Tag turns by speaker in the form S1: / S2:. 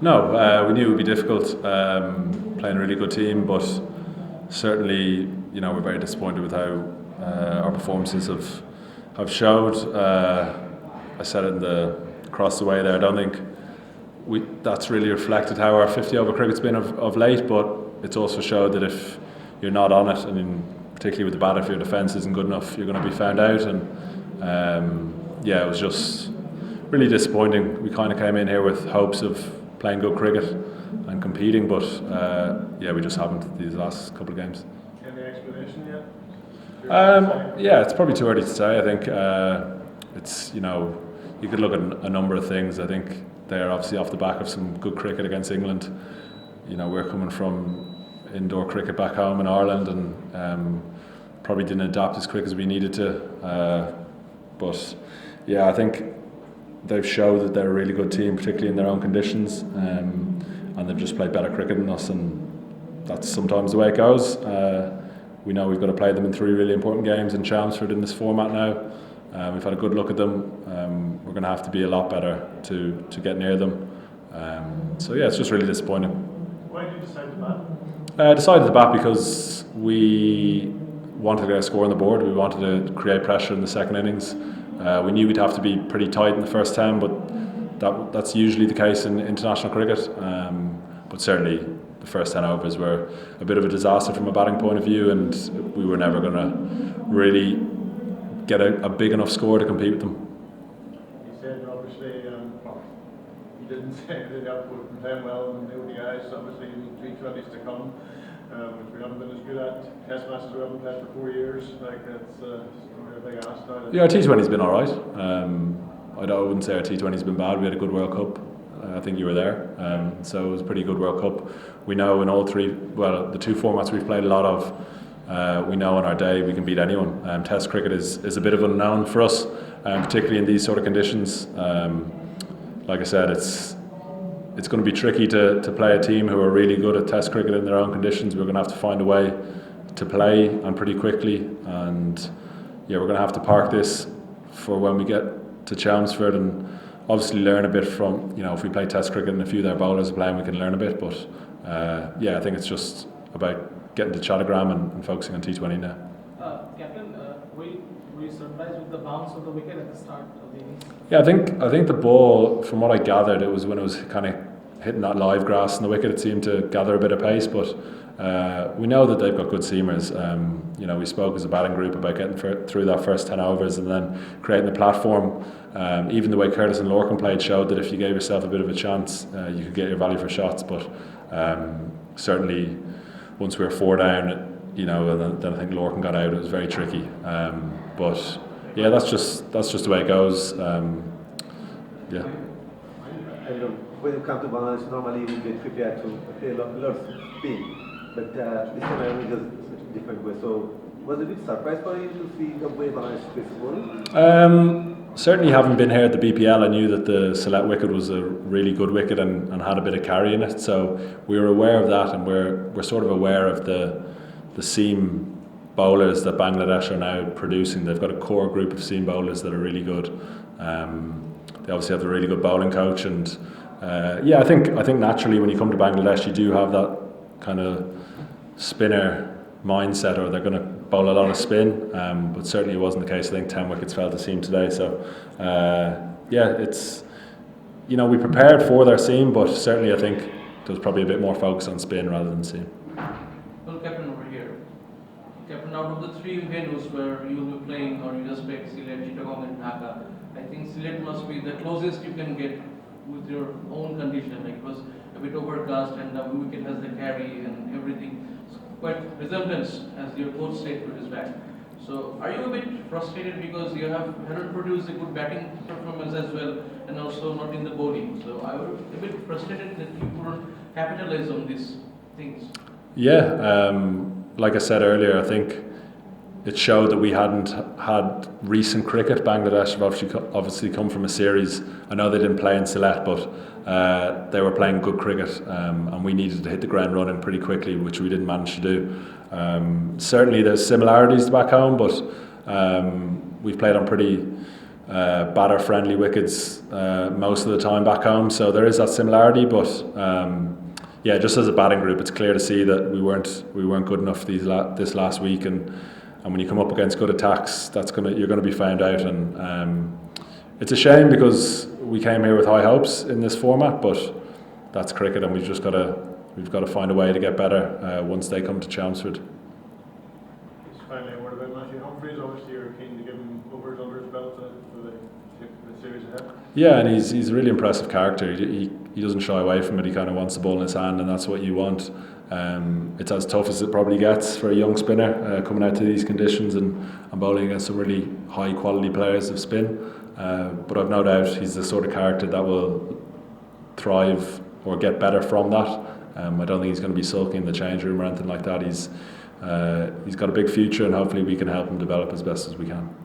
S1: No, we knew it would be difficult, playing a really good team, but certainly, we're very disappointed with how our performances have showed. I said it across the way there. I don't think that's really reflected how our 50 over cricket's been of late, but it's also showed that if you're not on it, particularly with the bat, if your defence isn't good enough, you're going to be found out. And it was just really disappointing. We kind of came in here with hopes of playing good cricket and competing, but we just haven't these last couple of games.
S2: Any explanation yet?
S1: It's probably too early to say. I think it's you could look at a number of things. I think they're obviously off the back of some good cricket against England. We're coming from indoor cricket back home in Ireland and probably didn't adapt as quick as we needed to. But I think they've showed that they're a really good team, particularly in their own conditions, and they've just played better cricket than us, and that's sometimes the way it goes. We know we've got to play them in 3 really important games in Chelmsford in this format now. We've had a good look at them. We're going to have to be a lot better to get near them. It's just really disappointing.
S2: Why did you decide to bat?
S1: I decided to bat because we wanted to get a score on the board. We wanted to create pressure in the second innings. We knew we'd have to be pretty tight in the first 10, but that's usually the case in international cricket. But certainly the first 10 overs were a bit of a disaster from a batting point of view, and we were never going to really get a big enough score to compete with them.
S2: You said obviously you didn't say the output from playing well and the guys. Obviously you need 320s to come, which we haven't been as good at. Test matches we haven't played for 4 years. It's a big ask now.
S1: Yeah, our T20's been all right. I wouldn't say our T20's been bad. We had a good World Cup. I think you were there. So it was a pretty good World Cup. We know in all the 2 formats we've played a lot of, we know on our day we can beat anyone. Test cricket is a bit of an unknown for us, particularly in these sort of conditions. Like I said, it's going to be tricky to play a team who are really good at Test cricket in their own conditions. We're going to have to find a way to play and pretty quickly, and we're going to have to park this for when we get to Chelmsford and obviously learn a bit from, if we play Test cricket and a few of their bowlers are playing, we can learn a bit. But I think it's just about getting to Chattogram and focusing on T20 now.
S3: Captain, were you surprised with the bounce of the wicket at the start of the innings?
S1: Yeah, I think the ball, from what I gathered, it was when it was kind of hitting that live grass in the wicket, it seemed to gather a bit of pace. But we know that they've got good seamers. We spoke as a batting group about getting through that first 10 overs and then creating the platform. Even the way Curtis and Lorcan played showed that if you gave yourself a bit of a chance, you could get your value for shots. But certainly, once we were 4 down, and then I think Lorcan got out. It was very tricky. But that's just the way it goes.
S4: When you come to Bangladesh, normally you get prepared to play a lot of spin, but this time around it was a different way. So was it a bit surprise for you to see the way Bangladesh plays bowling?
S1: Certainly, having been here at the BPL, I knew that the Sylhet wicket was a really good wicket and had a bit of carry in it. So we were aware of that, and we're sort of aware of the seam bowlers that Bangladesh are now producing. They've got a core group of seam bowlers that are really good. They obviously have a really good bowling coach, and I think naturally when you come to Bangladesh, you do have that kind of spinner mindset, or they're going to bowl a lot of spin. But certainly it wasn't the case. I think 10 wickets fell to seam today. So it's we prepared for their seam, but certainly I think there was probably a bit more focus on spin rather than seam.
S3: Well, Captain, over here. Captain, out of the 3 venues where you will be playing, or you just pick Sylhet, Chittagong and Dhaka, I think Sylhet must be the closest you can get with your own condition. Like it was a bit overcast and the wicket has the carry and everything. So quite resemblance, as your coach said, to his back. So are you a bit frustrated because you haven't produced a good batting performance as well, and also not in the bowling? So I was a bit frustrated that you couldn't capitalize on these things.
S1: Like I said earlier, I think it showed that we hadn't had recent cricket. Bangladesh have obviously come from a series. I know they didn't play in Sylhet, but they were playing good cricket, and we needed to hit the ground running pretty quickly, which we didn't manage to do. Certainly there's similarities back home, but we've played on pretty batter-friendly wickets most of the time back home, so there is that similarity. But yeah, just as a batting group, it's clear to see that we weren't good enough this last week, and when you come up against good attacks, you're gonna be found out, and it's a shame because we came here with high hopes in this format, but that's cricket, and we've got to find a way to get better once they come to Chelmsford.
S2: Just finally, what about Matthew Humphries? Obviously, you're keen to give him over his under his belt for the series ahead.
S1: Yeah, and he's a really impressive character. He doesn't shy away from it. He kind of wants the ball in his hand, and that's what you want. It's as tough as it probably gets for a young spinner coming out to these conditions and bowling against some really high quality players of spin. But I've no doubt he's the sort of character that will thrive or get better from that. I don't think he's going to be sulking in the change room or anything like that. He's got a big future, and hopefully we can help him develop as best as we can.